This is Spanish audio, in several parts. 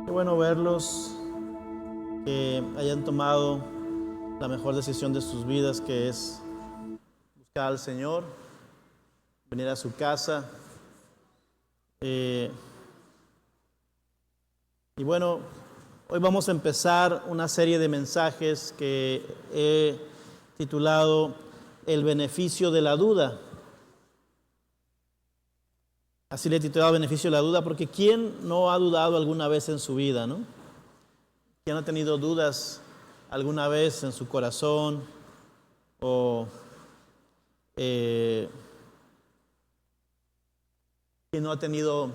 Qué bueno verlos, que hayan tomado la mejor decisión de sus vidas, que es buscar al Señor, venir a su casa. Y bueno, hoy vamos a empezar una serie de mensajes que he titulado El beneficio de la duda. Así le he titulado Beneficio de la duda, porque ¿quién no ha dudado alguna vez en su vida, no? ¿Quién ha tenido dudas alguna vez en su corazón? O ¿quién no ha tenido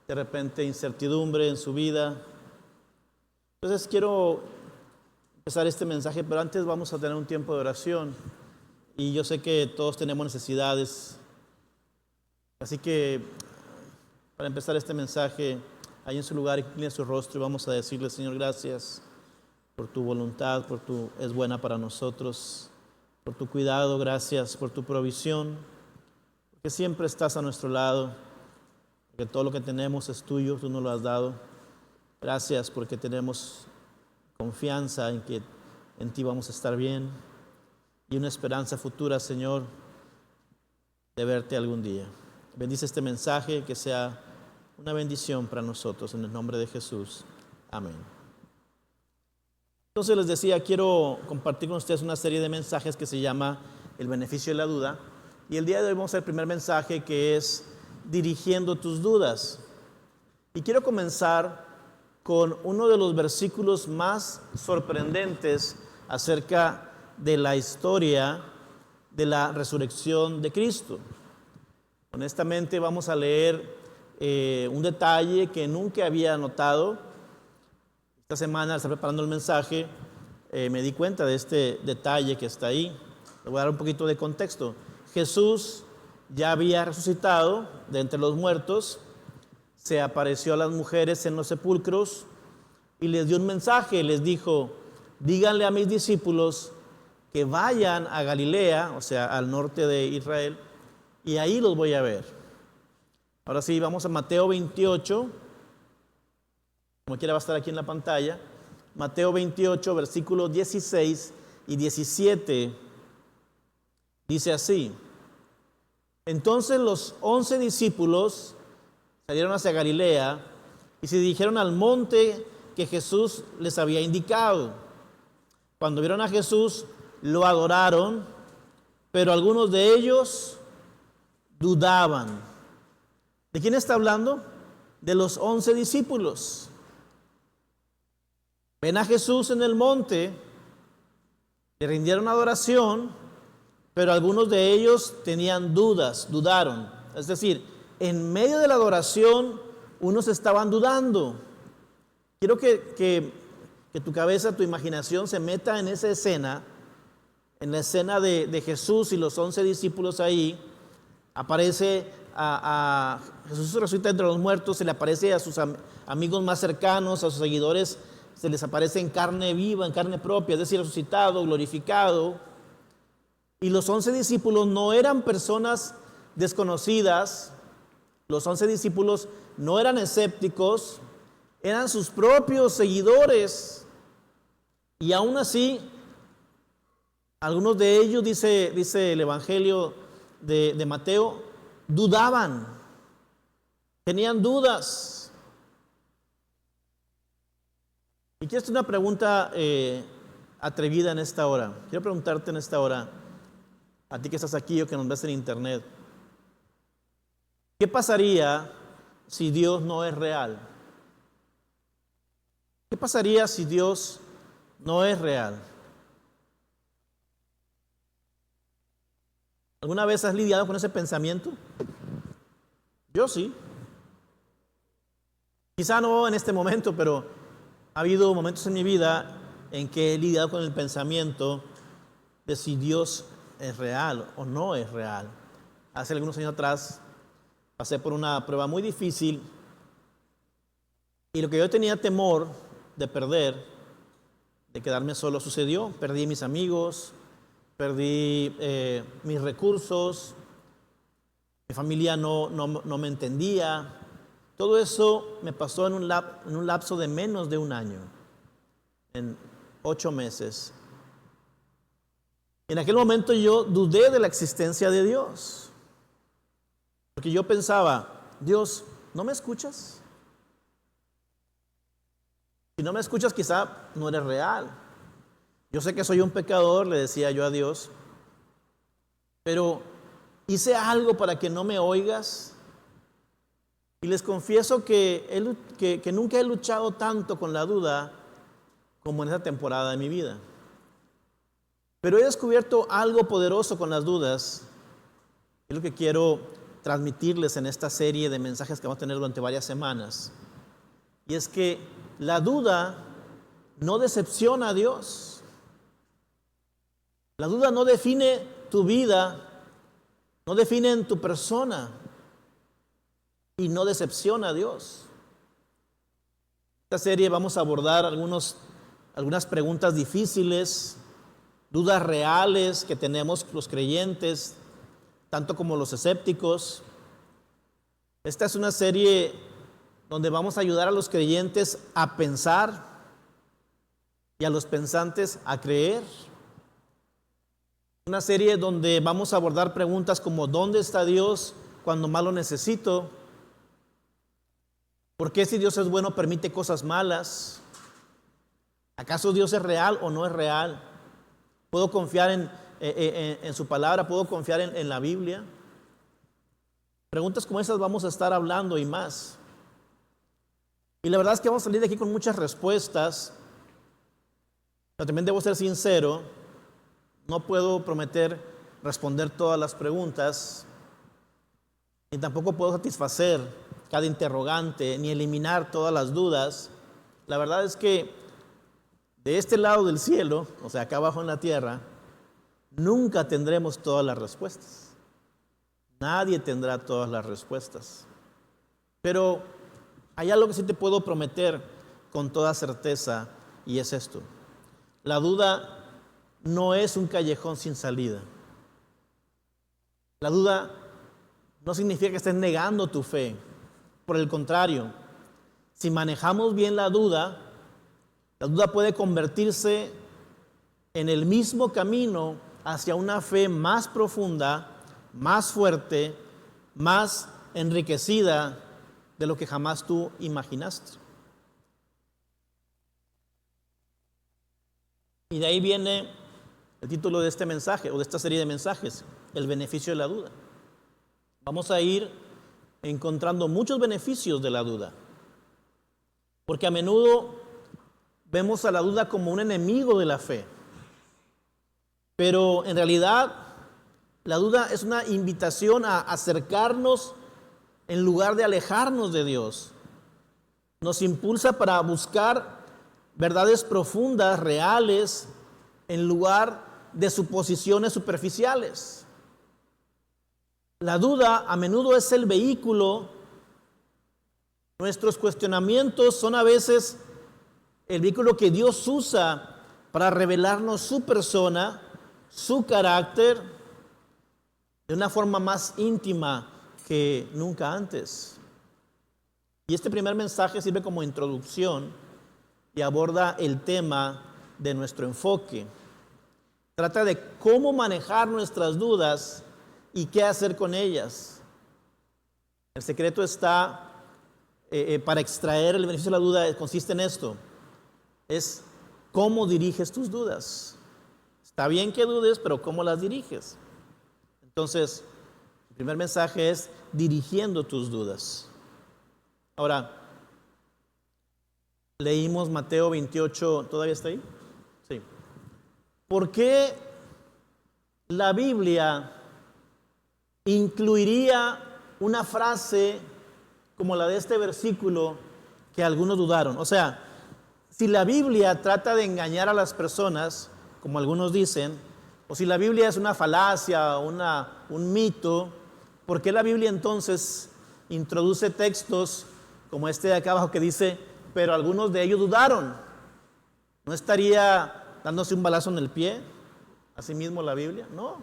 de repente incertidumbre en su vida? Entonces quiero empezar este mensaje, pero antes vamos a tener un tiempo de oración. Y yo sé que todos tenemos necesidades. Así que para empezar este mensaje, ahí en su lugar, incline su rostro y vamos a decirle: Señor, gracias por tu voluntad, es buena para nosotros, por tu cuidado, gracias por tu provisión, porque siempre estás a nuestro lado, porque todo lo que tenemos es tuyo, tú nos lo has dado. Gracias porque tenemos confianza en que en ti vamos a estar bien y una esperanza futura, Señor, de verte algún día. Bendice este mensaje, que sea una bendición para nosotros, en el nombre de Jesús. Amén. Entonces les decía, quiero compartir con ustedes una serie de mensajes que se llama El beneficio de la duda. Y el día de hoy vamos a ver el primer mensaje, que es Dirigiendo tus dudas. Y quiero comenzar con uno de los versículos más sorprendentes acerca de la historia de la resurrección de Cristo. Honestamente vamos a leer un detalle que nunca había notado. Esta semana, al estar preparando el mensaje, me di cuenta de este detalle que está ahí. Le voy a dar un poquito de contexto. Jesús ya había resucitado de entre los muertos, se apareció a las mujeres en los sepulcros y les dio un mensaje. Les dijo: díganle a mis discípulos que vayan a Galilea, o sea, al norte de Israel, y ahí los voy a ver. Ahora sí, vamos a Mateo 28, como quiera va a estar aquí en la pantalla. Mateo 28, versículos 16 y 17, dice así: entonces los 11 discípulos salieron hacia Galilea y se dirigieron al monte que Jesús les había indicado. Cuando vieron a Jesús, lo adoraron, pero algunos de ellos dudaban. ¿De quién está hablando? De los 11 discípulos. Ven a Jesús en el monte, le rindieron adoración, pero algunos de ellos tenían dudas, dudaron. Es decir, en medio de la adoración, unos estaban dudando. Quiero que tu cabeza, tu imaginación se meta en esa escena, en la escena de Jesús y los 11 discípulos ahí. Aparece a Jesús, resucita entre los muertos, se le aparece a sus amigos más cercanos, a sus seguidores, se les aparece en carne viva, en carne propia, es decir, resucitado, glorificado. Y los 11 discípulos no eran personas desconocidas, los 11 discípulos no eran escépticos, eran sus propios seguidores. Y aún así, algunos de ellos, dice el Evangelio de Mateo, dudaban, tenían dudas. Y quiero hacer una pregunta atrevida en esta hora. Quiero preguntarte en esta hora, a ti que estás aquí o que nos ves en internet: ¿qué pasaría si Dios no es real? ¿Qué pasaría si Dios no es real? ¿Alguna vez has lidiado con ese pensamiento? Yo sí. Quizá no en este momento, pero ha habido momentos en mi vida en que he lidiado con el pensamiento de si Dios es real o no es real. Hace algunos años atrás pasé por una prueba muy difícil y lo que yo tenía temor de perder, de quedarme solo, sucedió. Perdí mis amigos, perdí mis recursos, mi familia no me entendía. Todo eso me pasó en un lapso de menos de un año, en 8 meses. En aquel momento yo dudé de la existencia de Dios, porque yo pensaba, Dios, ¿no me escuchas? Si no me escuchas, quizá no eres real. Yo sé que soy un pecador, le decía yo a Dios, pero hice algo para que no me oigas. Y les confieso que nunca he luchado tanto con la duda como en esa temporada de mi vida. Pero he descubierto algo poderoso con las dudas. Es lo que quiero transmitirles en esta serie de mensajes que vamos a tener durante varias semanas. Y es que la duda no decepciona a Dios. La duda no define tu vida, no define tu persona y no decepciona a Dios. En esta serie vamos a abordar algunas preguntas difíciles, dudas reales que tenemos los creyentes, tanto como los escépticos. Esta es una serie donde vamos a ayudar a los creyentes a pensar y a los pensantes a creer. Una serie donde vamos a abordar preguntas como ¿dónde está Dios cuando más lo necesito? ¿Por qué si Dios es bueno permite cosas malas? ¿Acaso Dios es real o no es real? ¿Puedo confiar en su palabra? ¿Puedo confiar en la Biblia? Preguntas como esas vamos a estar hablando y más. Y la verdad es que vamos a salir de aquí con muchas respuestas. Pero también debo ser sincero, no puedo prometer responder todas las preguntas, ni tampoco puedo satisfacer cada interrogante, ni eliminar todas las dudas. La verdad es que de este lado del cielo, o sea, acá abajo en la tierra, nunca tendremos todas las respuestas. Nadie tendrá todas las respuestas. Pero hay algo que sí te puedo prometer con toda certeza, y es esto. La duda no es un callejón sin salida. La duda no significa que estés negando tu fe. Por el contrario, si manejamos bien la duda puede convertirse en el mismo camino hacia una fe más profunda, más fuerte, más enriquecida de lo que jamás tú imaginaste. Y de ahí viene el título de este mensaje o de esta serie de mensajes, el beneficio de la duda. Vamos a ir encontrando muchos beneficios de la duda, porque a menudo vemos a la duda como un enemigo de la fe, pero en realidad la duda es una invitación a acercarnos en lugar de alejarnos de Dios. Nos impulsa para buscar verdades profundas, reales, en lugar de suposiciones superficiales. La duda a menudo es el vehículo. Nuestros cuestionamientos son a veces el vehículo que Dios usa para revelarnos su persona, su carácter, de una forma más íntima que nunca antes. Y este primer mensaje sirve como introducción y aborda el tema de nuestro enfoque. Trata de cómo manejar nuestras dudas y qué hacer con ellas. El secreto está para extraer el beneficio de la duda, consiste en esto. Es cómo diriges tus dudas. Está bien que dudes, pero ¿cómo las diriges? Entonces, el primer mensaje es dirigiendo tus dudas. Ahora, leímos Mateo 28, ¿todavía está ahí? Sí. ¿Por qué la Biblia incluiría una frase como la de este versículo que algunos dudaron? O sea, si la Biblia trata de engañar a las personas, como algunos dicen, o si la Biblia es una falacia, un mito, ¿por qué la Biblia entonces introduce textos como este de acá abajo que dice, pero algunos de ellos dudaron? ¿No estaría dándose un balazo en el pie asimismo la Biblia? No.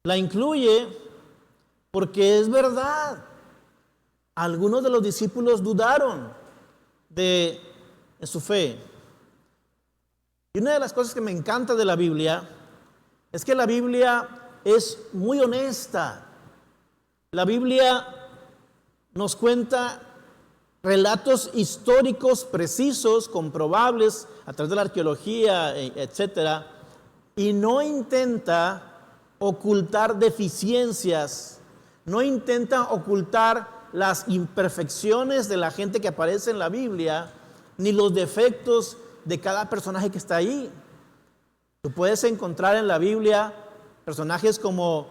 La incluye porque es verdad. Algunos de los discípulos dudaron en su fe. Y una de las cosas que me encanta de la Biblia es que la Biblia es muy honesta. La Biblia nos cuenta relatos históricos precisos, comprobables a través de la arqueología, etcétera, y no intenta ocultar deficiencias, no intenta ocultar las imperfecciones de la gente que aparece en la Biblia, ni los defectos de cada personaje que está ahí. Tú puedes encontrar en la Biblia personajes como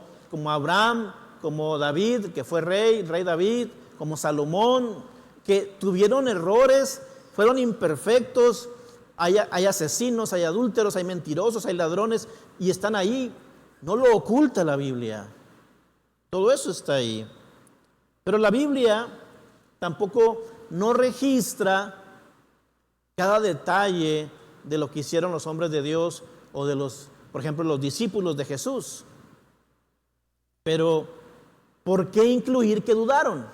Abraham, como David, que fue rey David, como Salomón, que tuvieron errores, fueron imperfectos. Hay asesinos, hay adúlteros, hay mentirosos, hay ladrones, y están ahí. No lo oculta la Biblia. Todo eso está ahí. Pero la Biblia tampoco no registra cada detalle de lo que hicieron los hombres de Dios o de por ejemplo, los discípulos de Jesús. Pero, ¿por qué incluir que dudaron?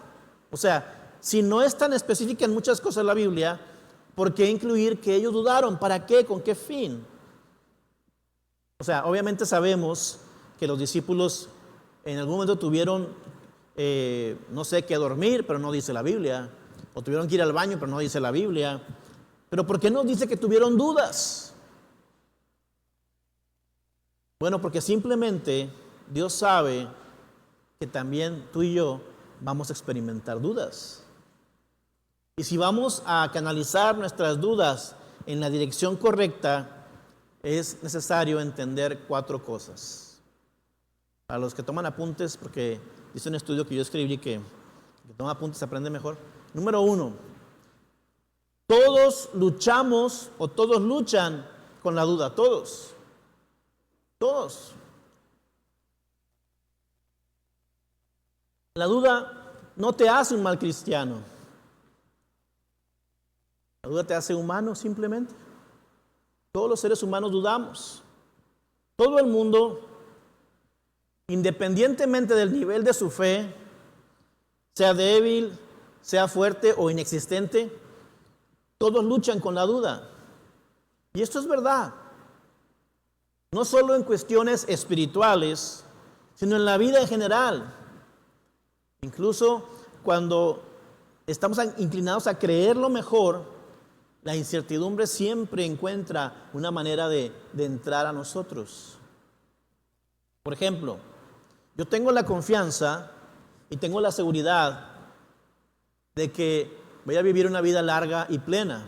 O sea, si no es tan específica en muchas cosas la Biblia, ¿por qué incluir que ellos dudaron? ¿Para qué? ¿Con qué fin? O sea, obviamente sabemos que los discípulos en algún momento tuvieron, no sé, que dormir, pero no dice la Biblia. O tuvieron que ir al baño, pero no dice la Biblia. Pero ¿por qué no dice que tuvieron dudas? Bueno, porque simplemente Dios sabe que también tú y yo vamos a experimentar dudas. Y si vamos a canalizar nuestras dudas en la dirección correcta, es necesario entender 4 cosas. Para los que toman apuntes, porque dice un estudio que yo escribí que toma apuntes aprende mejor. Número 1, todos luchamos o todos luchan con la duda, todos. La duda no te hace un mal cristiano. La duda te hace humano simplemente. Todos los seres humanos dudamos. Todo el mundo, independientemente del nivel de su fe, sea débil, sea fuerte o inexistente, todos luchan con la duda. Y esto es verdad. No solo en cuestiones espirituales, sino en la vida en general. Incluso cuando estamos inclinados a creer lo mejor, la incertidumbre siempre encuentra una manera de entrar a nosotros. Por ejemplo, yo tengo la confianza y tengo la seguridad de que voy a vivir una vida larga y plena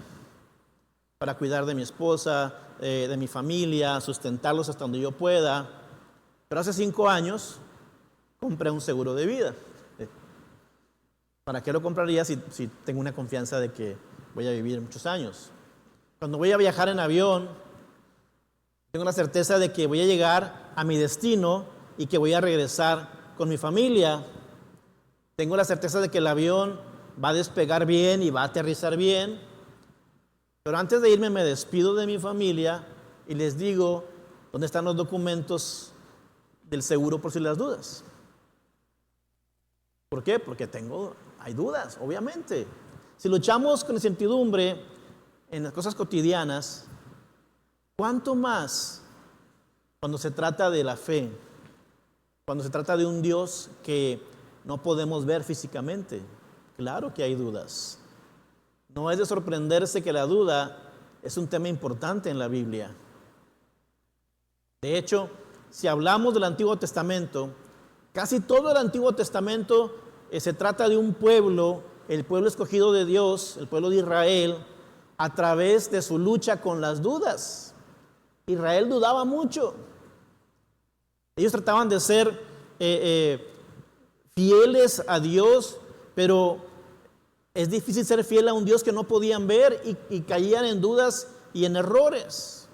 para cuidar de mi esposa, de mi familia, sustentarlos hasta donde yo pueda. Pero hace 5 años compré un seguro de vida. ¿Para qué lo compraría si tengo una confianza de que voy a vivir muchos años? Cuando voy a viajar en avión, tengo la certeza de que voy a llegar a mi destino y que voy a regresar con mi familia. Tengo la certeza de que el avión va a despegar bien y va a aterrizar bien. Pero antes de irme me despido de mi familia y les digo dónde están los documentos del seguro por si las dudas. ¿Por qué? Porque hay dudas, obviamente. Si luchamos con incertidumbre en las cosas cotidianas, ¿cuánto más cuando se trata de la fe? Cuando se trata de un Dios que no podemos ver físicamente. Claro que hay dudas. No es de sorprenderse que la duda es un tema importante en la Biblia. De hecho, si hablamos del Antiguo Testamento, casi todo el Antiguo Testamento se trata de un pueblo, el pueblo escogido de Dios, el pueblo de Israel, a través de su lucha con las dudas. Israel dudaba mucho. Ellos trataban de ser fieles a Dios, pero es difícil ser fiel a un Dios que no podían ver y caían en dudas y en errores.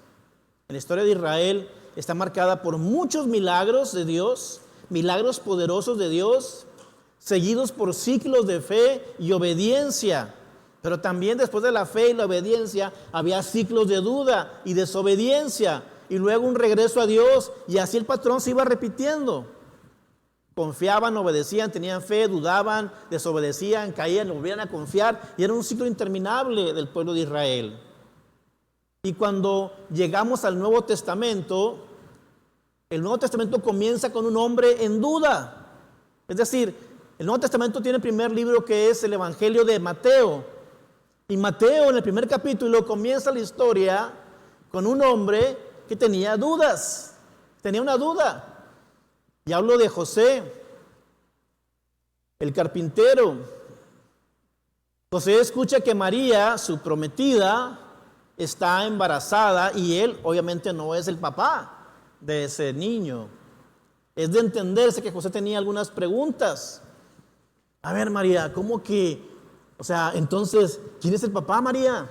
La historia de Israel está marcada por muchos milagros de Dios, milagros poderosos de Dios, seguidos por ciclos de fe y obediencia. Pero también después de la fe y la obediencia había ciclos de duda y desobediencia. y luego un regreso a Dios, y así el patrón se iba repitiendo. Confiaban, obedecían, tenían fe, dudaban, desobedecían, caían, volvían a confiar, y era un ciclo interminable del pueblo de Israel. Y cuando llegamos al Nuevo Testamento, el Nuevo Testamento comienza con un hombre en duda. Es decir, el Nuevo Testamento tiene el primer libro, que es el Evangelio de Mateo. Y Mateo, en el primer capítulo, comienza la historia con un hombre que tenía dudas. Tenía una duda. Y hablo de José, el carpintero. José escucha que María, su prometida, está embarazada, y él obviamente no es el papá de ese niño. Es de entenderse que José tenía algunas preguntas. A ver, María, ¿cómo que? O sea, entonces, ¿quién es el papá, María?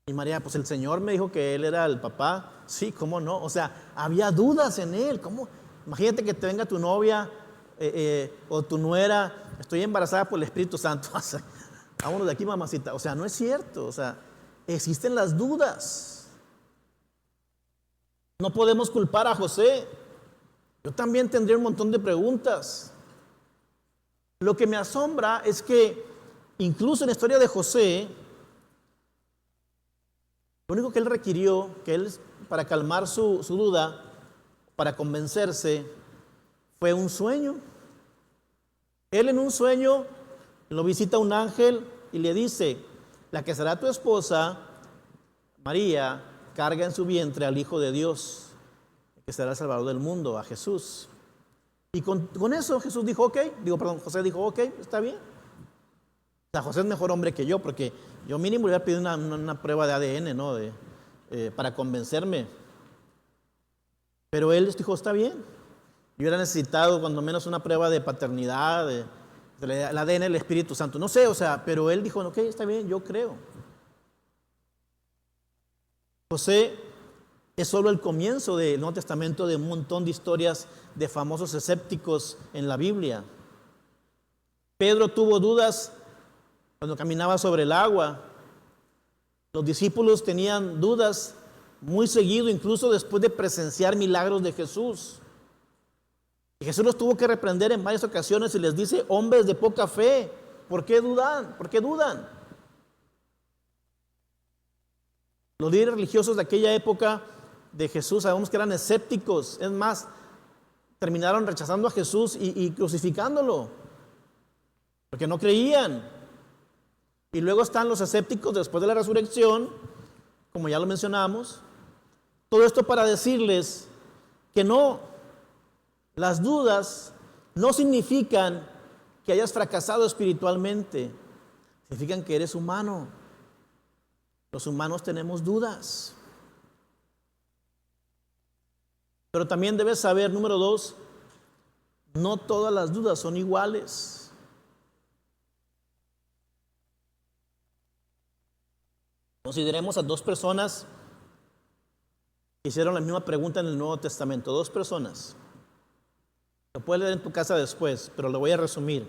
Y María, pues el Señor me dijo que él era el papá. Sí, ¿cómo no? O sea, había dudas en él. ¿Cómo? Imagínate que te venga tu novia o tu nuera: estoy embarazada por el Espíritu Santo. Vámonos de aquí, mamacita. O sea, no es cierto. O sea, existen las dudas. No podemos culpar a José. Yo también tendría un montón de preguntas. Lo que me asombra es que incluso en la historia de José, lo único que él requirió, para calmar su duda, para convencerse, fue un sueño. Él en un sueño lo visita un ángel y le dice: la que será tu esposa, María, carga en su vientre al Hijo de Dios, que será el Salvador del mundo, a Jesús. Y con eso José dijo: ok, está bien. O sea, José es mejor hombre que yo, porque yo mínimo le voy a pedir una prueba de ADN, ¿no? Para convencerme. Pero él dijo: está bien. Yo hubiera necesitado cuando menos una prueba de paternidad, el ADN del Espíritu Santo. No sé, o sea, pero él dijo: ok, está bien, yo creo. José es solo el comienzo del Nuevo Testamento de un montón de historias de famosos escépticos en la Biblia. Pedro tuvo dudas cuando caminaba sobre el agua. Los discípulos tenían dudas muy seguido, incluso después de presenciar milagros de Jesús. Y Jesús los tuvo que reprender en varias ocasiones y les dice: hombres de poca fe, ¿por qué dudan? ¿Por qué dudan? Los líderes religiosos de aquella época de Jesús sabemos que eran escépticos. Es más, terminaron rechazando a Jesús y crucificándolo, porque no creían. Y luego están los escépticos después de la resurrección, como ya lo mencionamos. Todo esto para decirles que no, las dudas no significan que hayas fracasado espiritualmente, significan que eres humano. Los humanos tenemos dudas. Pero también debes saber, número 2, no todas las dudas son iguales. Consideremos a 2 personas que hicieron la misma pregunta en el Nuevo Testamento. 2 personas. Lo puedes leer en tu casa después, pero lo voy a resumir.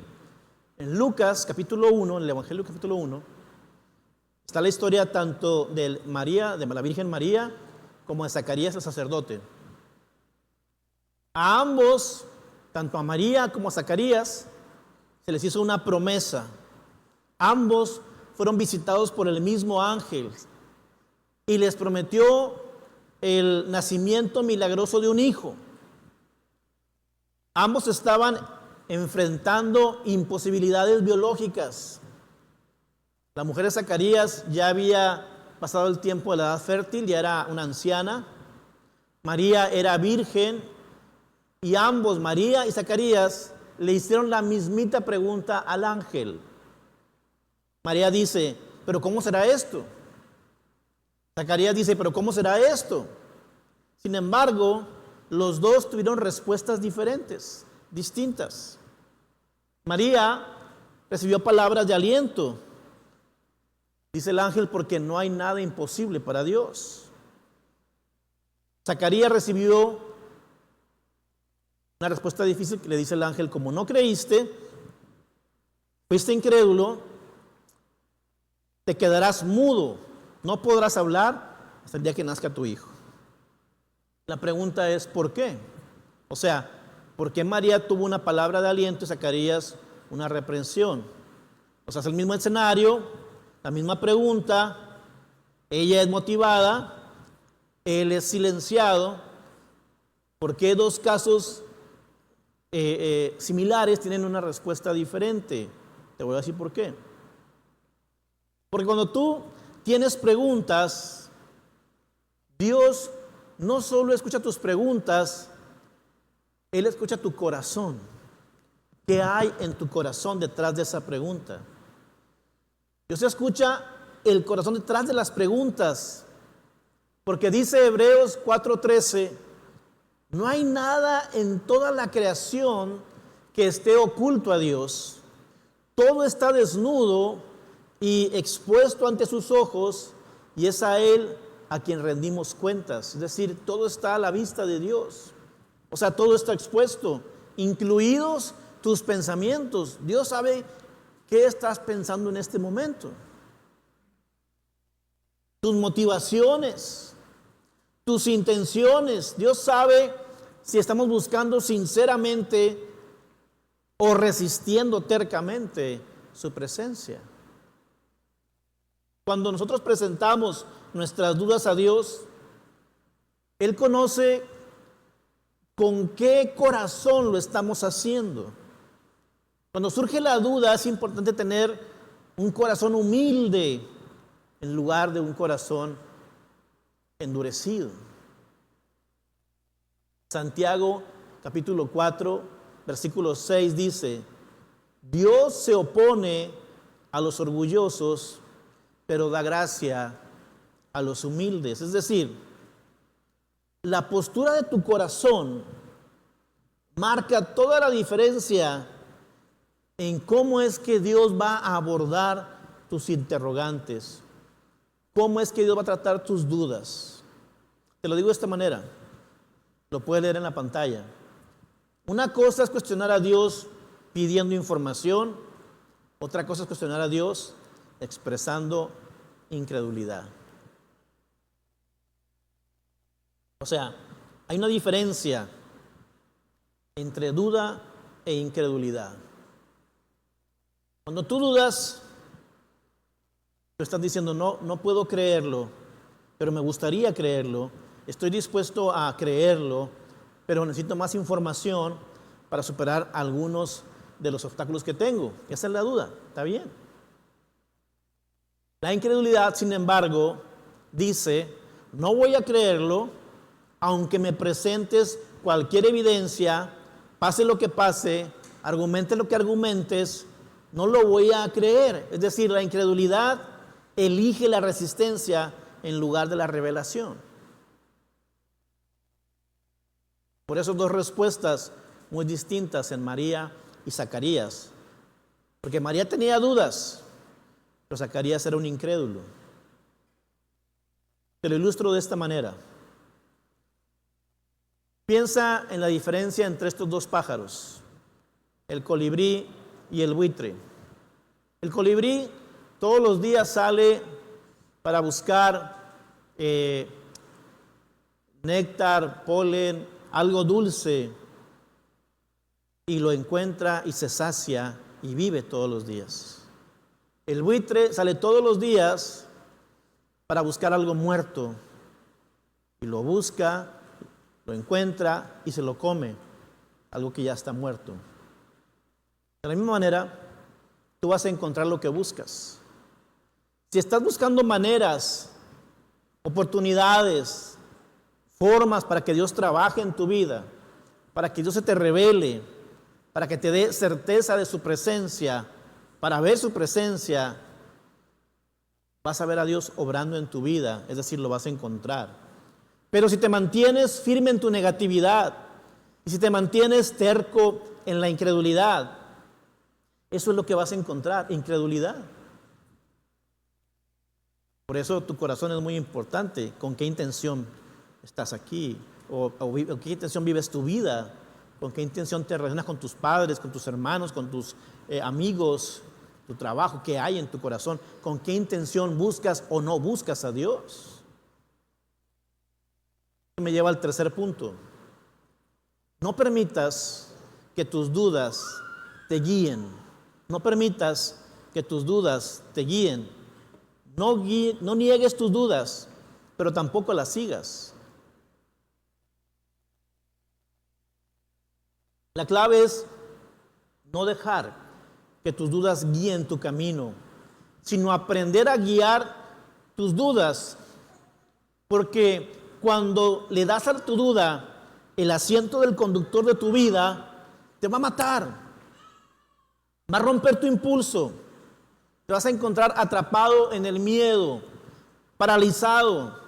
En Lucas capítulo 1, en el Evangelio capítulo 1, está la historia tanto de María, de la Virgen María, como de Zacarías el sacerdote. A ambos, tanto a María como a Zacarías, se les hizo una promesa. Ambos fueron visitados por el mismo ángel y les prometió el nacimiento milagroso de un hijo. Ambos estaban enfrentando imposibilidades biológicas. La mujer de Zacarías ya había pasado el tiempo de la edad fértil, ya era una anciana. María era virgen. Y ambos, María y Zacarías, le hicieron la mismita pregunta al ángel. María dice: ¿pero cómo será esto? Zacarías dice: ¿pero cómo será esto? Sin embargo, los dos tuvieron respuestas diferentes, distintas. María recibió palabras de aliento. Dice el ángel: porque no hay nada imposible para Dios. Zacarías recibió una respuesta difícil que le dice el ángel: como no creíste, fuiste incrédulo, te quedarás mudo, no podrás hablar hasta el día que nazca tu hijo. La pregunta es, ¿por qué? O sea, ¿por qué María tuvo una palabra de aliento y Zacarías una reprensión? O sea, es el mismo escenario, la misma pregunta, ella es motivada, él es silenciado. ¿Por qué dos casos similares tienen una respuesta diferente? Te voy a decir por qué. Porque cuando tú tienes preguntas, Dios no solo escucha tus preguntas, Él escucha tu corazón. ¿Qué hay en tu corazón detrás de esa pregunta? Dios escucha el corazón detrás de las preguntas. Porque dice Hebreos 4:13, no hay nada en toda la creación que esté oculto a Dios. Todo está desnudo y expuesto ante sus ojos, y es a Él a quien rendimos cuentas. Es decir, todo está a la vista de Dios. O sea, todo está expuesto, incluidos tus pensamientos. Dios sabe qué estás pensando en este momento. Tus motivaciones, tus intenciones. Dios sabe si estamos buscando sinceramente o resistiendo tercamente su presencia. Cuando nosotros presentamos nuestras dudas a Dios, Él conoce con qué corazón lo estamos haciendo. Cuando surge la duda, es importante tener un corazón humilde en lugar de un corazón endurecido. Santiago capítulo 4, versículo 6 dice, Dios se opone a los orgullosos, pero da gracia a los humildes. Es decir, la postura de tu corazón marca toda la diferencia en cómo es que Dios va a abordar tus interrogantes, cómo es que Dios va a tratar tus dudas. Te lo digo de esta manera, lo puedes leer en la pantalla. Una cosa es cuestionar a Dios pidiendo información, otra cosa es cuestionar a Dios expresando incredulidad. O sea, hay una diferencia entre duda e incredulidad. Cuando tú dudas, tú estás diciendo, no puedo creerlo, pero me gustaría creerlo, estoy dispuesto a creerlo, pero necesito más información para superar algunos de los obstáculos que tengo. Esa es la duda, ¿está bien? La incredulidad, sin embargo, dice, no voy a creerlo, aunque me presentes cualquier evidencia, pase lo que pase, argumente lo que argumentes, no lo voy a creer. Es decir, la incredulidad elige la resistencia en lugar de la revelación. Por eso dos respuestas muy distintas en María y Zacarías. Porque María tenía dudas, pero Zacarías era un incrédulo. Te lo ilustro de esta manera. Piensa en la diferencia entre estos dos pájaros, el colibrí y el buitre. El colibrí todos los días sale para buscar néctar, polen, algo dulce, y lo encuentra y se sacia y vive todos los días. El buitre sale todos los días para buscar algo muerto, y lo busca, lo encuentra y se lo come, algo que ya está muerto. De la misma manera, tú vas a encontrar lo que buscas. Si estás buscando maneras, oportunidades, formas para que Dios trabaje en tu vida, para que Dios se te revele, para que te dé certeza de su presencia, para ver su presencia, vas a ver a Dios obrando en tu vida, es decir, lo vas a encontrar. Pero si te mantienes firme en tu negatividad y si te mantienes terco en la incredulidad, eso es lo que vas a encontrar, incredulidad. Por eso tu corazón es muy importante. ¿Con qué intención estás aquí? ¿O qué intención vives tu vida? ¿Con qué intención te relacionas con tus padres, con tus hermanos, con tus amigos, tu trabajo? ¿Qué hay en tu corazón? ¿Con qué intención buscas o no buscas a Dios? Me lleva al tercer punto. No permitas que tus dudas te guíen. No permitas que tus dudas te guíen. No niegues tus dudas, pero tampoco las sigas. La clave es no dejar que tus dudas guíen tu camino, sino aprender a guiar tus dudas, porque cuando le das a tu duda el asiento del conductor de tu vida, te va a matar, va a romper tu impulso, te vas a encontrar atrapado en el miedo, paralizado.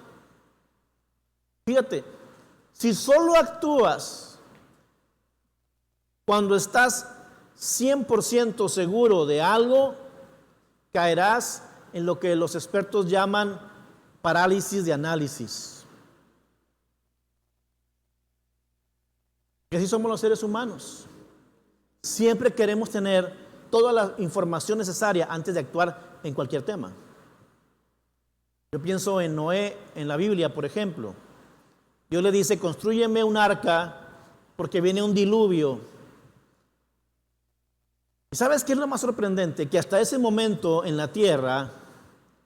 Fíjate, si solo actúas cuando estás 100% seguro de algo, caerás en lo que los expertos llaman parálisis de análisis. Y así somos los seres humanos. Siempre queremos tener toda la información necesaria antes de actuar en cualquier tema. Yo pienso en Noé en la Biblia, por ejemplo. Dios le dice, constrúyeme un arca porque viene un diluvio. ¿Y sabes qué es lo más sorprendente? Que hasta ese momento en la tierra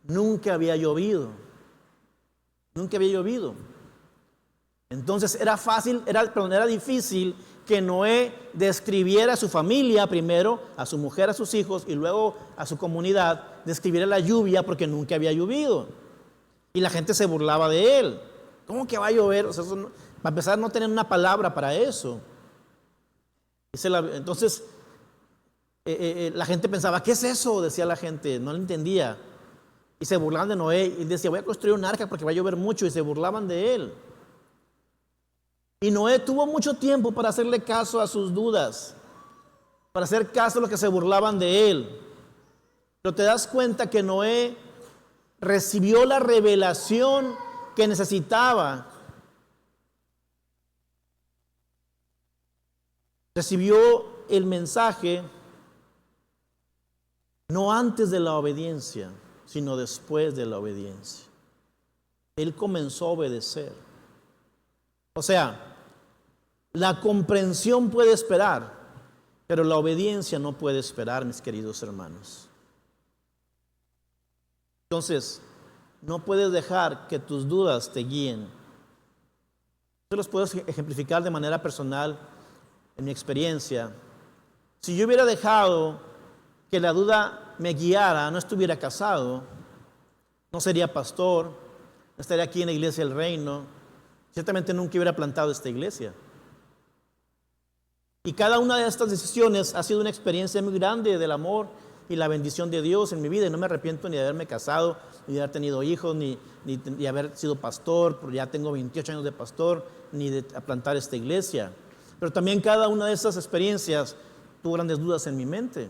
nunca había llovido. Nunca había llovido. Entonces era difícil que Noé describiera a su familia primero, a su mujer, a sus hijos y luego a su comunidad, describiera la lluvia porque nunca había llovido. Y la gente se burlaba de él. ¿Cómo que va a llover? O sea, para empezar, no tener una palabra para eso. Entonces, la gente pensaba, ¿qué es eso? Decía la gente, no lo entendía. Y se burlaban de Noé y decía, voy a construir un arca porque va a llover mucho, y se burlaban de él. Y Noé tuvo mucho tiempo para hacerle caso a sus dudas, para hacer caso a los que se burlaban de él. Pero te das cuenta que Noé recibió la revelación que necesitaba. Recibió el mensaje no antes de la obediencia, sino después de la obediencia. Él comenzó a obedecer. O sea, la comprensión puede esperar, pero la obediencia no puede esperar, mis queridos hermanos. Entonces, no puedes dejar que tus dudas te guíen. Yo los puedo ejemplificar de manera personal en mi experiencia. Si yo hubiera dejado que la duda me guiara, no estuviera casado, no sería pastor, no estaría aquí en la iglesia del reino, ciertamente nunca hubiera plantado esta iglesia. Y cada una de estas decisiones ha sido una experiencia muy grande del amor y la bendición de Dios en mi vida, y no me arrepiento ni de haberme casado, ni de haber tenido hijos, ni de haber sido pastor, porque ya tengo 28 años de pastor, ni de plantar esta iglesia. Pero también cada una de esas experiencias tuvo grandes dudas en mi mente.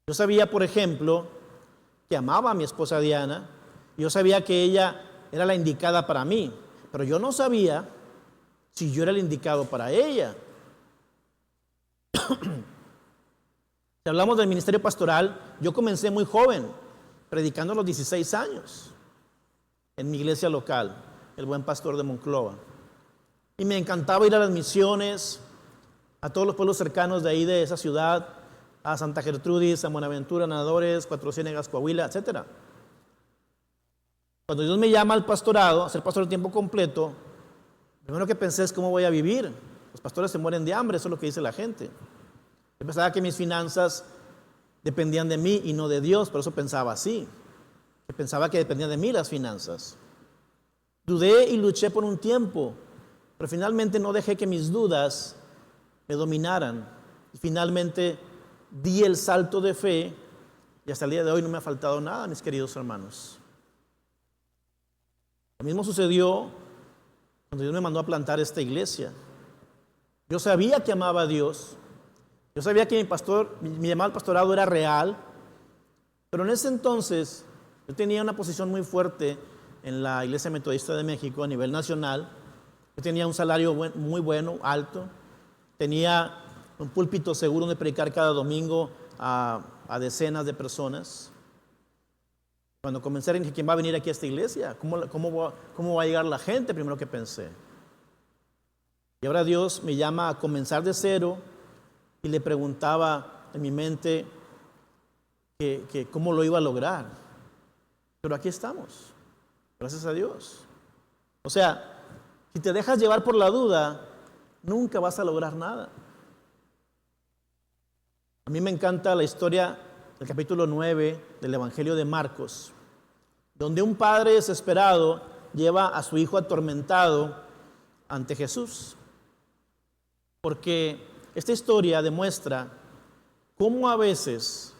Yo sabía, por ejemplo, que amaba a mi esposa Diana. Yo sabía que ella era la indicada para mí, pero yo no sabía si yo era el indicado para ella. Si hablamos del ministerio pastoral, yo comencé muy joven, predicando a los 16 años en mi iglesia local, el Buen Pastor de Monclova. Y me encantaba ir a las misiones, a todos los pueblos cercanos de ahí, de esa ciudad, a Santa Gertrudis, a Buenaventura, Nadadores, Cuatro Ciénegas, Coahuila, etc. Cuando Dios me llama al pastorado, a ser pastor de tiempo completo, lo primero que pensé es cómo voy a vivir. Los pastores se mueren de hambre, eso es lo que dice la gente. Yo pensaba que mis finanzas dependían de mí y no de Dios, por eso pensaba así. Yo pensaba que dependían de mí las finanzas. Dudé y luché por un tiempo, pero finalmente no dejé que mis dudas me dominaran. Y finalmente di el salto de fe y hasta el día de hoy no me ha faltado nada, mis queridos hermanos. Lo mismo sucedió cuando Dios me mandó a plantar esta iglesia. Yo sabía que amaba a Dios. Yo sabía que mi llamado al pastorado era real. Pero en ese entonces yo tenía una posición muy fuerte en la Iglesia Metodista de México a nivel nacional. Yo tenía un salario muy bueno, alto. Tenía un púlpito seguro donde predicar cada domingo a decenas de personas. Cuando comencé dije, ¿quién va a venir aquí a esta iglesia? ¿Cómo va a llegar la gente? Primero que pensé. Y ahora Dios me llama a comenzar de cero y le preguntaba en mi mente que cómo lo iba a lograr. Pero aquí estamos, gracias a Dios. O sea, si te dejas llevar por la duda, nunca vas a lograr nada. A mí me encanta la historia del capítulo 9 del Evangelio de Marcos, donde un padre desesperado lleva a su hijo atormentado ante Jesús. Porque esta historia demuestra cómo a veces,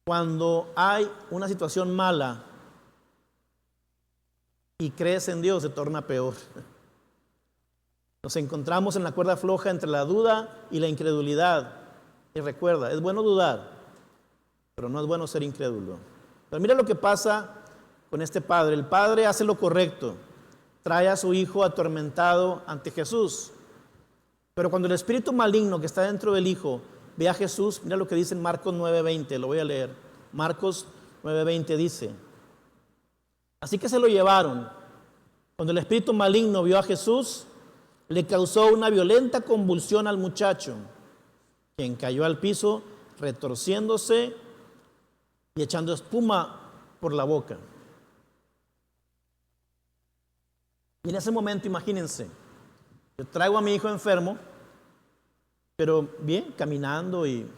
cuando hay una situación mala y crees en Dios, se torna peor. Nos encontramos en la cuerda floja entre la duda y la incredulidad. Y recuerda, es bueno dudar, pero no es bueno ser incrédulo. Pero mira lo que pasa con este padre. El padre hace lo correcto, trae a su hijo atormentado ante Jesús. Pero cuando el espíritu maligno que está dentro del hijo ve a Jesús, mira lo que dice en Marcos 9:20, lo voy a leer. Marcos 9:20 dice: así que se lo llevaron. Cuando el espíritu maligno vio a Jesús, le causó una violenta convulsión al muchacho, quien cayó al piso retorciéndose y echando espuma por la boca. Y en ese momento, imagínense, yo traigo a mi hijo enfermo, pero bien, caminando y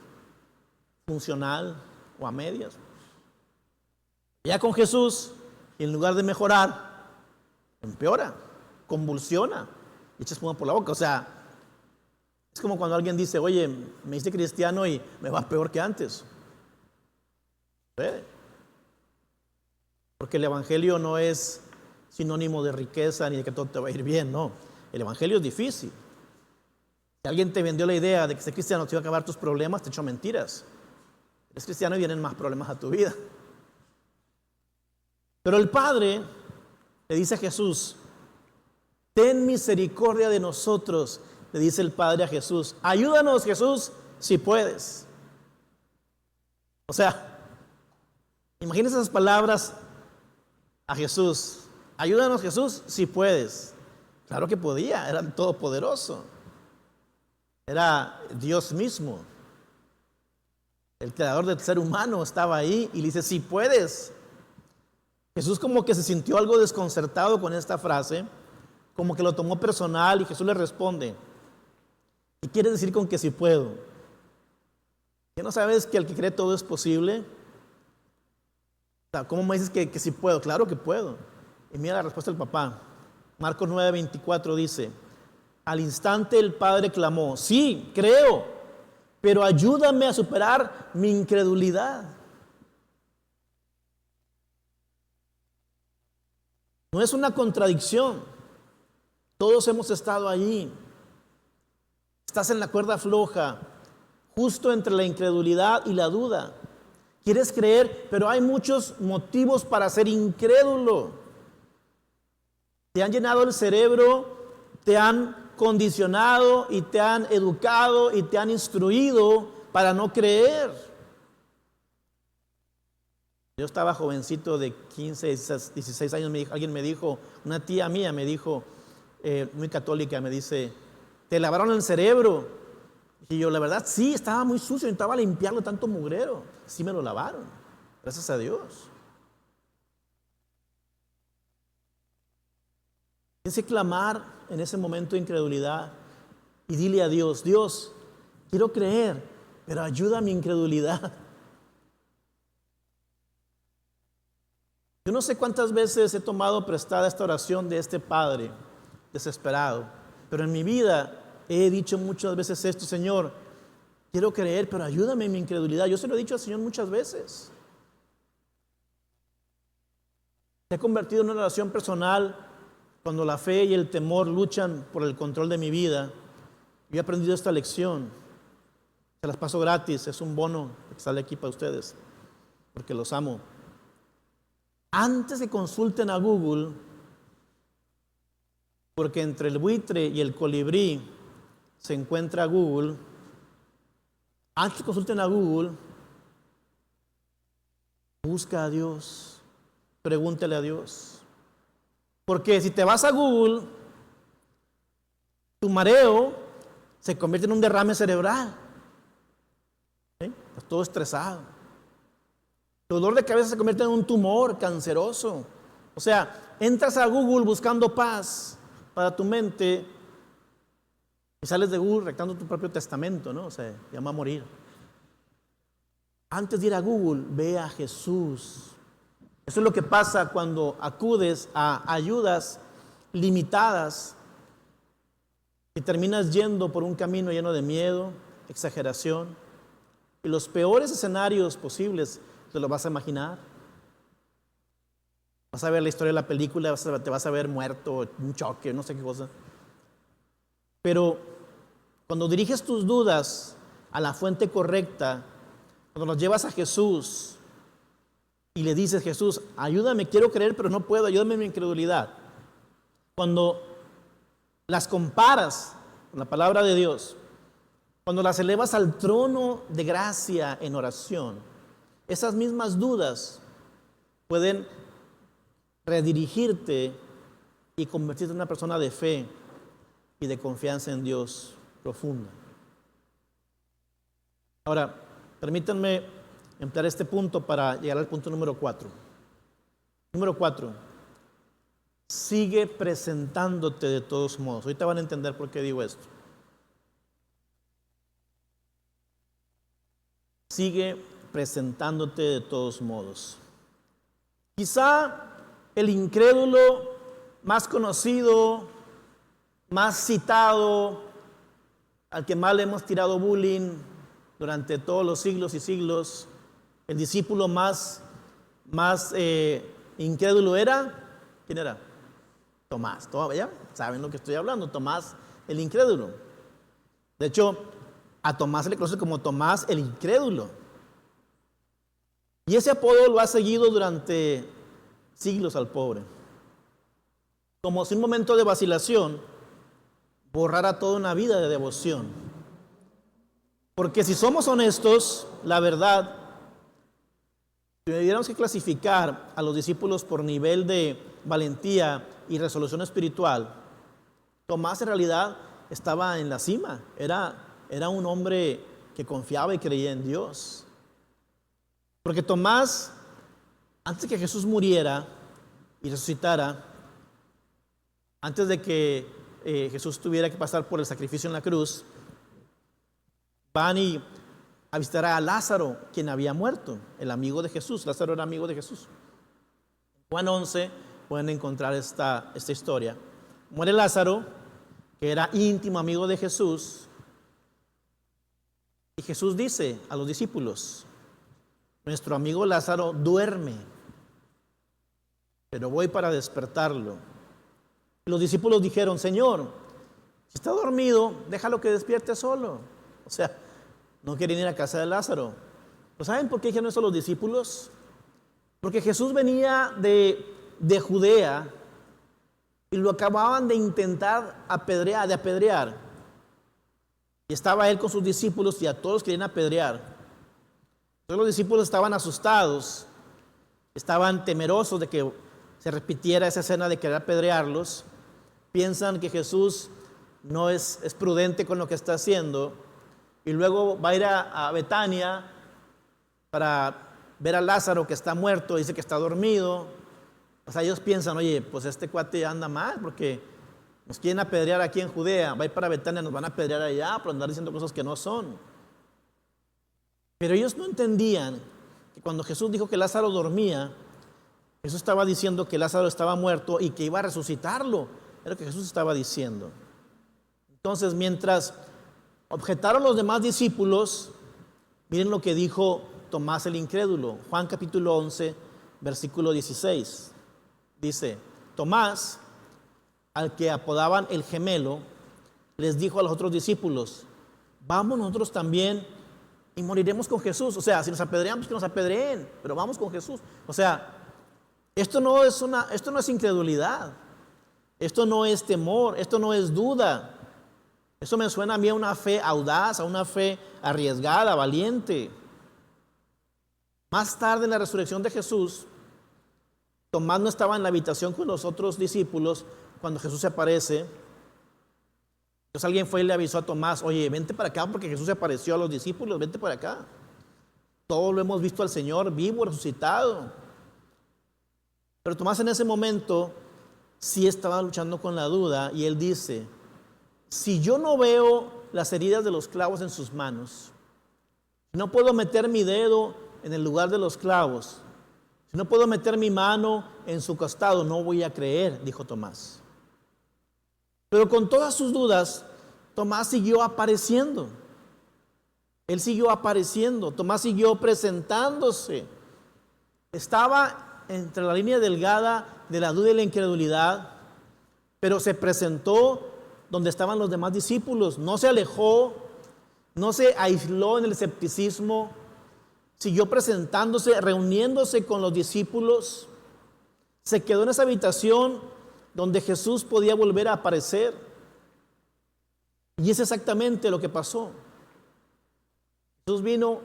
funcional o a medias. Ya con Jesús, y en lugar de mejorar, empeora, convulsiona y echa espuma por la boca. O sea, es como cuando alguien dice, oye, me hice cristiano y me va peor que antes. ¿Sí? Porque el evangelio no es sinónimo de riqueza ni de que todo te va a ir bien, no. El evangelio es difícil. Si alguien te vendió la idea de que ser cristiano te iba a acabar tus problemas, te echó mentiras. Eres cristiano y vienen más problemas a tu vida. Pero el Padre le dice a Jesús, ten misericordia de nosotros, le dice el Padre a Jesús. Ayúdanos, Jesús, si puedes. O sea, imagínense esas palabras a Jesús. Ayúdanos, Jesús, si puedes. Claro que podía, era todopoderoso. Era Dios mismo. El creador del ser humano estaba ahí y le dice, si puedes. Jesús como que se sintió algo desconcertado con esta frase, como que lo tomó personal y Jesús le responde, ¿qué quieres decir con que si puedo? ¿Qué no sabes que al que cree todo es posible? O sea, ¿cómo me dices que si puedo? Claro que puedo. Y mira la respuesta del papá. Marcos 9:24 dice, al instante el padre clamó, sí, creo, pero ayúdame a superar mi incredulidad. No es una contradicción. Todos hemos estado allí. Estás en la cuerda floja, justo entre la incredulidad y la duda. Quieres creer, pero hay muchos motivos para ser incrédulo. Te han llenado el cerebro, te han condicionado y te han educado y te han instruido para no creer. Yo estaba jovencito de 15, 16 años, alguien me dijo, una tía mía me dijo, muy católica, me dice, ¿te lavaron el cerebro? Y yo, la verdad, sí, estaba muy sucio, necesitaba limpiarlo tanto mugrero. Sí me lo lavaron, gracias a Dios. Tienes que clamar en ese momento de incredulidad y dile a Dios, Dios, quiero creer, pero ayuda a mi incredulidad. Yo no sé cuántas veces he tomado prestada esta oración de este padre desesperado, pero en mi vida he dicho muchas veces esto, Señor, quiero creer, pero ayúdame en mi incredulidad. Yo se lo he dicho al Señor muchas veces. Se ha convertido en una oración personal cuando la fe y el temor luchan por el control de mi vida. Yo he aprendido esta lección. Se las paso gratis, es un bono que sale aquí para ustedes, porque los amo. Antes que consulten a Google, porque entre el buitre y el colibrí se encuentra Google, antes que consulten a Google, Busca a Dios, pregúntale a Dios. Porque si te vas a Google, tu mareo se convierte en un derrame cerebral. Estás todo estresado. Tu dolor de cabeza se convierte en un tumor canceroso. O sea, entras a Google buscando paz para tu mente y sales de Google rectando tu propio testamento, ¿no? O sea, ya va a morir. Antes de ir a Google, ve a Jesús. Eso es lo que pasa cuando acudes a ayudas limitadas y terminas yendo por un camino lleno de miedo, exageración y los peores escenarios posibles. Te lo vas a imaginar. Vas a ver la historia de la película, te vas a ver muerto, un choque, no sé qué cosa. Pero cuando diriges tus dudas a la fuente correcta, cuando los llevas a Jesús y le dices, Jesús, ayúdame, quiero creer, pero no puedo, ayúdame en mi incredulidad. Cuando las comparas con la palabra de Dios, cuando las elevas al trono de gracia en oración, esas mismas dudas pueden redirigirte y convertirte en una persona de fe y de confianza en Dios profunda. Ahora, permítanme emplear este punto para llegar al punto número 4. Número 4. Sigue presentándote de todos modos. Ahorita van a entender por qué digo esto. Sigue presentándote de todos modos. Quizá el incrédulo más conocido, más citado, al que más le hemos tirado bullying durante todos los siglos y siglos, el discípulo más incrédulo era, ¿quién era? Tomás. ¿Ya saben lo que estoy hablando? Tomás el incrédulo. De hecho, a Tomás se le conoce como Tomás el incrédulo. Y ese apodo lo ha seguido durante siglos al pobre. Como si un momento de vacilación borrara toda una vida de devoción. Porque si somos honestos, la verdad, si tuviéramos que clasificar a los discípulos por nivel de valentía y resolución espiritual, Tomás en realidad estaba en la cima. Era un hombre que confiaba y creía en Dios. Porque Tomás, antes de que Jesús muriera y resucitara, antes de que Jesús tuviera que pasar por el sacrificio en la cruz, van a visitar a Lázaro, quien había muerto, el amigo de Jesús. Lázaro era amigo de Jesús. En Juan 11 pueden encontrar esta historia. Muere Lázaro, que era íntimo amigo de Jesús, y Jesús dice a los discípulos, nuestro amigo Lázaro duerme, pero voy para despertarlo. Y los discípulos dijeron, Señor, si está dormido, déjalo que despierte solo. O sea, no querían ir a casa de Lázaro. ¿Pero saben por qué dijeron eso los discípulos? Porque Jesús venía de Judea y lo acababan de intentar apedrear. Y estaba él con sus discípulos y a todos querían apedrear. Entonces los discípulos estaban asustados, estaban temerosos de que se repitiera esa escena de querer apedrearlos. Piensan que Jesús no es prudente con lo que está haciendo y luego va a ir a Betania para ver a Lázaro que está muerto, dice que está dormido. O sea, ellos piensan, oye, pues este cuate anda mal porque nos quieren apedrear aquí en Judea, va a ir para Betania, nos van a apedrear allá por andar diciendo cosas que no son. Pero ellos no entendían que cuando Jesús dijo que Lázaro dormía, Jesús estaba diciendo que Lázaro estaba muerto y que iba a resucitarlo. Era lo que Jesús estaba diciendo. Entonces, mientras objetaron los demás discípulos, miren lo que dijo Tomás el incrédulo. Juan capítulo 11, versículo 16. Dice, Tomás, al que apodaban el gemelo, les dijo a los otros discípulos, vamos nosotros también y moriremos con Jesús. O sea, si nos apedrean, pues que nos apedreen, pero vamos con Jesús. O sea, esto no es incredulidad, esto no es temor, esto no es duda. Eso me suena a mí a una fe audaz, a una fe arriesgada, valiente. Más tarde en la resurrección de Jesús, Tomás no estaba en la habitación con los otros discípulos cuando Jesús se aparece. Entonces alguien fue y le avisó a Tomás, oye, vente para acá porque Jesús se apareció a los discípulos, vente para acá. Todos lo hemos visto al Señor vivo, resucitado. Pero Tomás en ese momento sí estaba luchando con la duda y él dice, si yo no veo las heridas de los clavos en sus manos, si no puedo meter mi dedo en el lugar de los clavos, si no puedo meter mi mano en su costado, no voy a creer, dijo Tomás. Pero con todas sus dudas, Tomás siguió apareciendo. Él siguió apareciendo, Tomás siguió presentándose. Estaba entre la línea delgada de la duda y la incredulidad, pero se presentó donde estaban los demás discípulos. No se alejó, no se aisló en el escepticismo, siguió presentándose, reuniéndose con los discípulos. Se quedó en esa habitación donde Jesús podía volver a aparecer. Y es exactamente lo que pasó. Jesús vino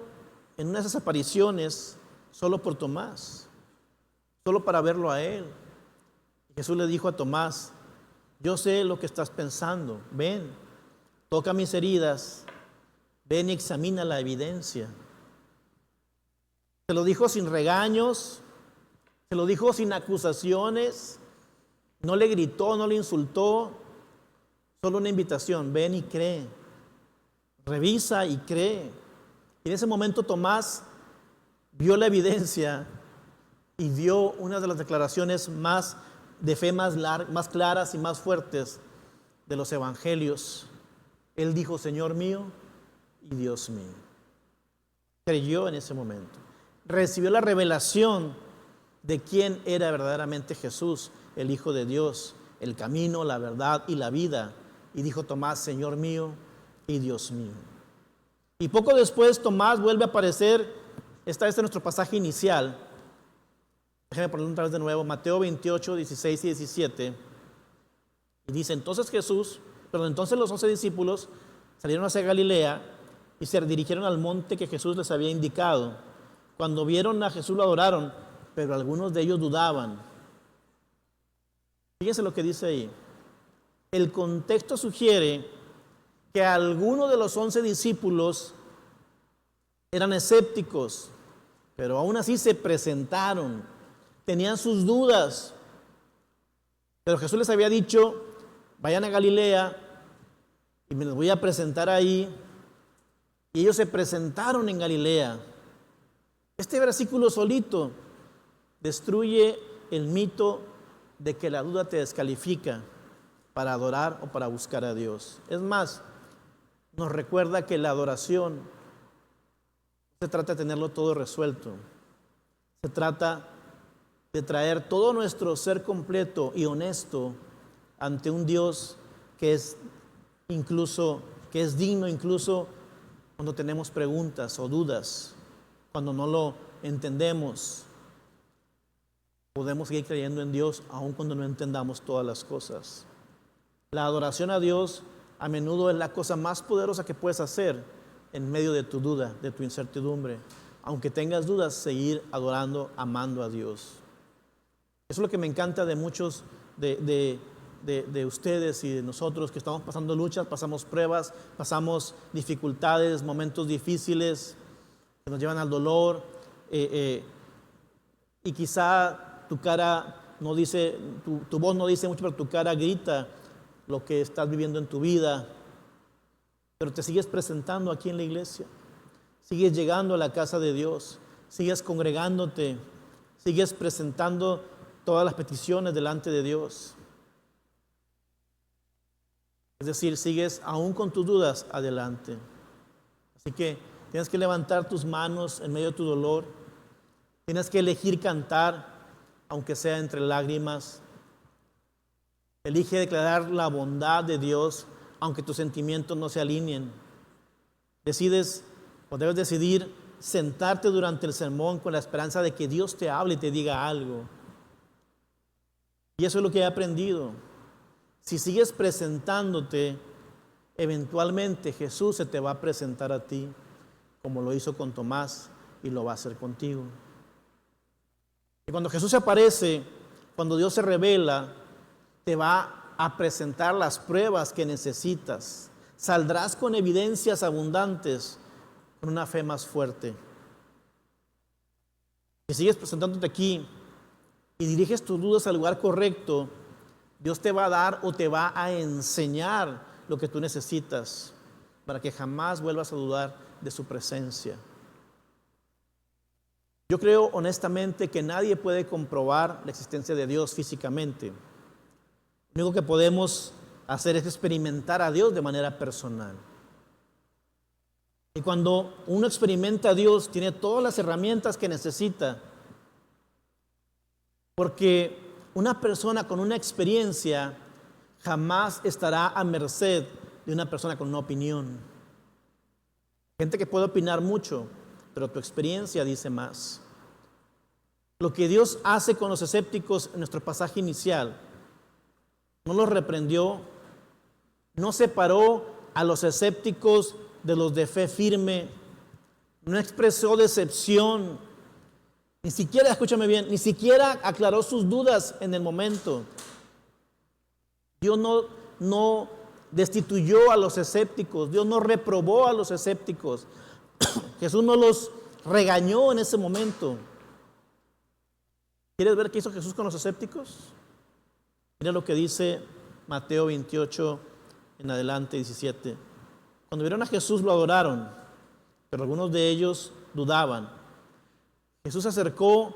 en una de esas apariciones solo por Tomás, solo para verlo a él. Jesús le dijo a Tomás, yo sé lo que estás pensando, ven, toca mis heridas, ven y examina la evidencia. Se lo dijo sin regaños, se lo dijo sin acusaciones, no le gritó, no le insultó, solo una invitación, ven y cree, revisa y cree. Y en ese momento Tomás vio la evidencia y dio una de las declaraciones más de fe más claras y más fuertes de los evangelios. Él dijo, Señor mío y Dios mío. Creyó en ese momento. Recibió la revelación de quién era verdaderamente Jesús, el Hijo de Dios, el camino, la verdad y la vida. Y dijo Tomás, Señor mío y Dios mío. Y poco después Tomás vuelve a aparecer. Esta vez en nuestro pasaje inicial. Déjenme ponerlo otra vez de nuevo. Mateo 28, 16 y 17. Y dice, entonces los 11 discípulos salieron hacia Galilea y se dirigieron al monte que Jesús les había indicado. Cuando vieron a Jesús lo adoraron, pero algunos de ellos dudaban. Fíjense lo que dice ahí. El contexto sugiere que algunos de los 11 discípulos eran escépticos, pero aún así se presentaron, tenían sus dudas. Pero Jesús les había dicho, vayan a Galilea y me los voy a presentar ahí. Y ellos se presentaron en Galilea. Este versículo solito destruye el mito de que la duda te descalifica para adorar o para buscar a Dios. Es más, nos recuerda que la adoración no se trata de tenerlo todo resuelto. Se trata de traer todo nuestro ser completo y honesto ante un Dios que es digno incluso cuando tenemos preguntas o dudas, cuando no lo entendemos. Podemos seguir creyendo en Dios aun cuando no entendamos todas las cosas. La adoración a Dios a menudo es la cosa más poderosa que puedes hacer en medio de tu duda, de tu incertidumbre. Aunque tengas dudas, seguir adorando, amando a Dios. Eso es lo que me encanta de muchos de ustedes y de nosotros que estamos pasando luchas, pasamos pruebas, pasamos dificultades, momentos difíciles que nos llevan al dolor. Y quizá tu cara no dice, tu voz no dice mucho, pero tu cara grita lo que estás viviendo en tu vida, pero te sigues presentando aquí en la iglesia, sigues llegando a la casa de Dios, sigues congregándote, sigues presentando todas las peticiones delante de Dios. Es decir, sigues aún con tus dudas adelante. Así que tienes que levantar tus manos en medio de tu dolor, tienes que elegir cantar, aunque sea entre lágrimas. Elige declarar la bondad de Dios, aunque tus sentimientos no se alineen. Debes decidir sentarte durante el sermón con la esperanza de que Dios te hable y te diga algo. Y eso es lo que he aprendido. Si sigues presentándote, eventualmente Jesús se te va a presentar a ti, como lo hizo con Tomás, y lo va a hacer contigo. Y cuando Jesús se aparece, cuando Dios se revela, te va a presentar las pruebas que necesitas. Saldrás con evidencias abundantes, con una fe más fuerte. Si sigues presentándote aquí y diriges tus dudas al lugar correcto, Dios te va a dar o te va a enseñar lo que tú necesitas para que jamás vuelvas a dudar de su presencia. Yo creo honestamente que nadie puede comprobar la existencia de Dios físicamente. Lo único que podemos hacer es experimentar a Dios de manera personal. Y cuando uno experimenta a Dios, tiene todas las herramientas que necesita. Porque una persona con una experiencia jamás estará a merced de una persona con una opinión. Gente que puede opinar mucho, pero tu experiencia dice más. Lo que Dios hace con los escépticos en nuestro pasaje inicial, no los reprendió, no separó a los escépticos de los de fe firme, no expresó decepción, ni siquiera, escúchame bien, ni siquiera aclaró sus dudas en el momento. Dios no destituyó a los escépticos, Dios no reprobó a los escépticos. Jesús no los regañó en ese momento. ¿Quieres ver qué hizo Jesús con los escépticos? Mira lo que dice Mateo 28 en adelante, 17. Cuando vieron a Jesús lo adoraron, pero algunos de ellos dudaban. Jesús se acercó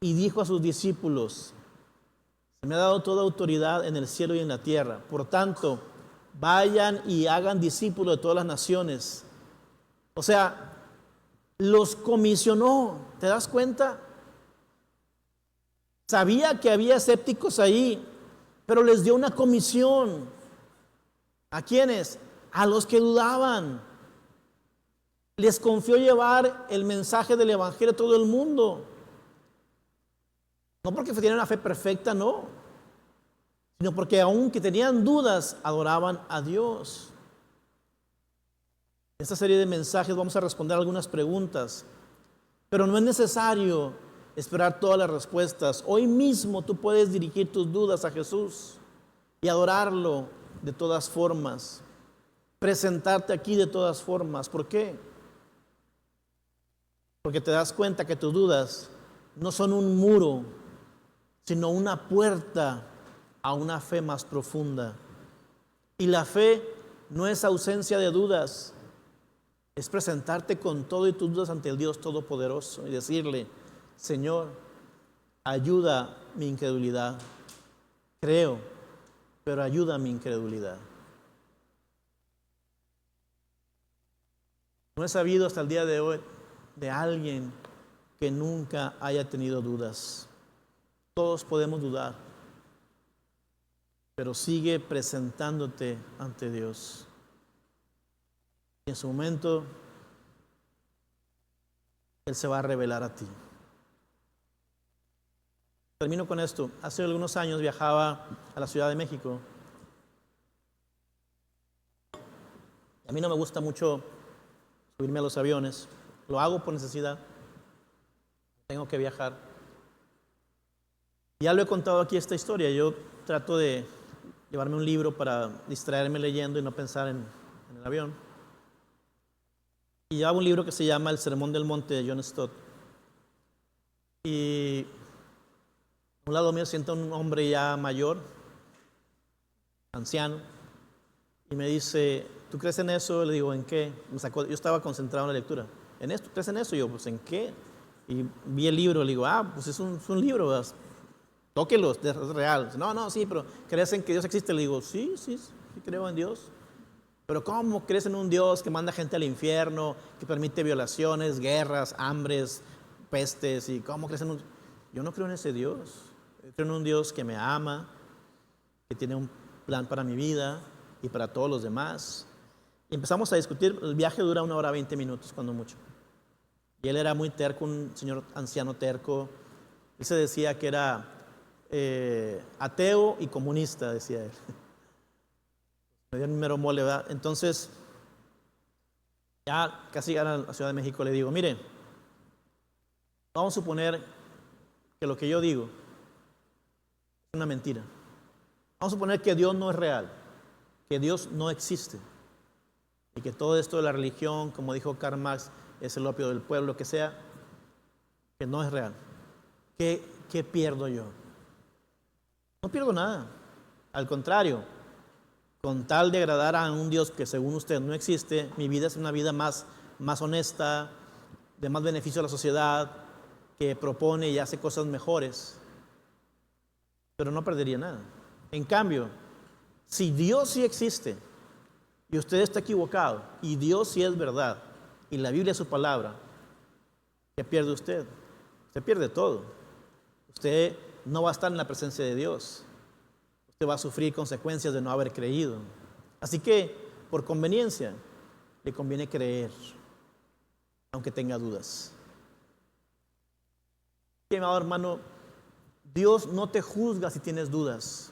y dijo a sus discípulos: se me ha dado toda autoridad en el cielo y en la tierra. Por tanto, vayan y hagan discípulos de todas las naciones. O sea, los comisionó. ¿Te das cuenta? Sabía que había escépticos ahí, pero les dio una comisión. ¿A quiénes? A los que dudaban. Les confió llevar el mensaje del evangelio a todo el mundo. No porque tenían una fe perfecta, no, sino porque aunque tenían dudas, adoraban a Dios. En esta serie de mensajes vamos a responder algunas preguntas, pero no es necesario esperar todas las respuestas. Hoy mismo tú puedes dirigir tus dudas a Jesús y adorarlo de todas formas, presentarte aquí de todas formas. ¿Por qué? Porque te das cuenta que tus dudas no son un muro, sino una puerta a una fe más profunda. Y la fe no es ausencia de dudas, es presentarte con todo y tus dudas ante el Dios Todopoderoso y decirle: Señor, ayuda mi incredulidad. Creo, pero ayuda mi incredulidad. No he sabido hasta el día de hoy de alguien que nunca haya tenido dudas. Todos podemos dudar, pero sigue presentándote ante Dios. Y en su momento, Él se va a revelar a ti. Termino con esto. Hace algunos años viajaba a la Ciudad de México. A mí no me gusta mucho subirme a los aviones. Lo hago por necesidad. Tengo que viajar. Ya lo he contado aquí esta historia. Yo trato de llevarme un libro para distraerme leyendo y no pensar en el avión. Y llevaba un libro que se llama El Sermón del Monte de John Stott. Y a un lado mío sienta un hombre ya mayor, anciano, y me dice: ¿tú crees en eso? Le digo: ¿en qué? Yo estaba concentrado en la lectura. ¿En esto? ¿Crees en eso? Y yo: pues ¿en qué? Y vi el libro, le digo: pues es un libro, ¿verdad? Tóquelo, es real. No, sí, pero ¿crees en que Dios existe? Le digo: sí, creo en Dios. Pero ¿cómo crees en un Dios que manda gente al infierno, que permite violaciones, guerras, hambres, pestes? ¿Y cómo crees en un...? Yo no creo en ese Dios. Yo creo en un Dios que me ama, que tiene un plan para mi vida y para todos los demás. Y empezamos a discutir. El viaje dura 1 hora 20 minutos, cuando mucho. Y él era muy terco, un señor anciano terco. Él se decía que era ateo y comunista, decía él. Me dio el mero mole, ¿verdad? Entonces, ya casi a la Ciudad de México, le digo: mire, Vamos a suponer que lo que yo digo es una mentira. Vamos a suponer que Dios no es real, que Dios no existe y que todo esto de la religión, como dijo Karl Marx, es el opio del pueblo, que sea, que no es real. ¿Qué pierdo yo? No pierdo nada. Al contrario, con tal de agradar a un Dios que según usted no existe, mi vida es una vida más honesta, de más beneficio a la sociedad, que propone y hace cosas mejores. Pero no perdería nada. En cambio, si Dios sí existe y usted está equivocado y Dios sí es verdad y la Biblia es su palabra, ¿qué pierde usted? Usted pierde todo. Usted no va a estar en la presencia de Dios. Usted va a sufrir consecuencias de no haber creído. Así que, por conveniencia, le conviene creer, aunque tenga dudas. Mi amado hermano, Dios no te juzga si tienes dudas.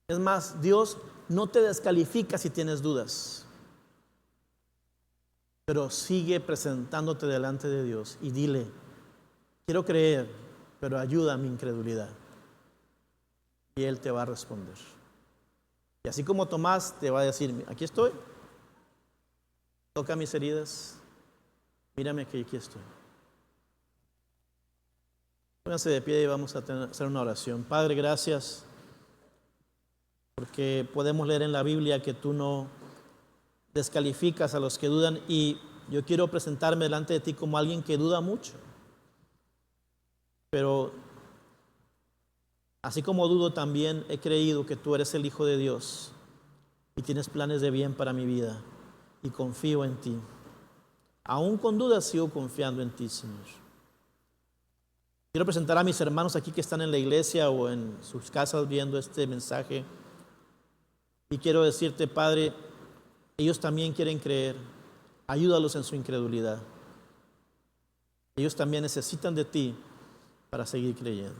Es más, Dios no te descalifica si tienes dudas. Pero sigue presentándote delante de Dios y dile: quiero creer, pero ayuda a mi incredulidad. Y Él te va a responder. Y así como Tomás te va a decir: aquí estoy, toca mis heridas, mírame que aquí estoy. Pónganse de pie y vamos a hacer una oración. Padre, gracias porque podemos leer en la Biblia que tú no descalificas a los que dudan, y yo quiero presentarme delante de ti como alguien que duda mucho. Pero así como dudo, también he creído que tú eres el Hijo de Dios y tienes planes de bien para mi vida, y confío en ti. Aún con dudas sigo confiando en ti, Señor. Quiero presentar a mis hermanos aquí que están en la iglesia o en sus casas viendo este mensaje. Y quiero decirte, Padre, ellos también quieren creer. Ayúdalos en su incredulidad. Ellos también necesitan de ti para seguir creyendo.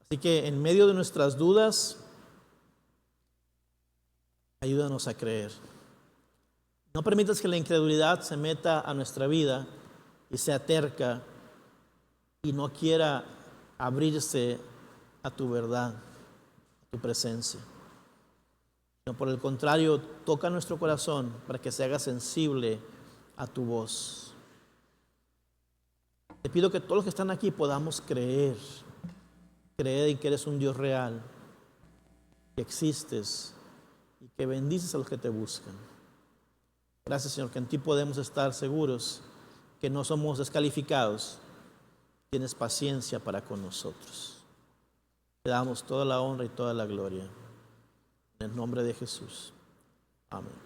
Así que en medio de nuestras dudas, ayúdanos a creer. No permitas que la incredulidad se meta a nuestra vida y sea terca y no quiera abrirse a tu verdad, a tu presencia. No, por el contrario, toca nuestro corazón para que se haga sensible a tu voz. Te pido que todos los que están aquí podamos creer en que eres un Dios real, que existes y que bendices a los que te buscan. Gracias, Señor, que en ti podemos estar seguros que no somos descalificados. Tienes paciencia para con nosotros. Te damos toda la honra y toda la gloria. En el nombre de Jesús. Amén.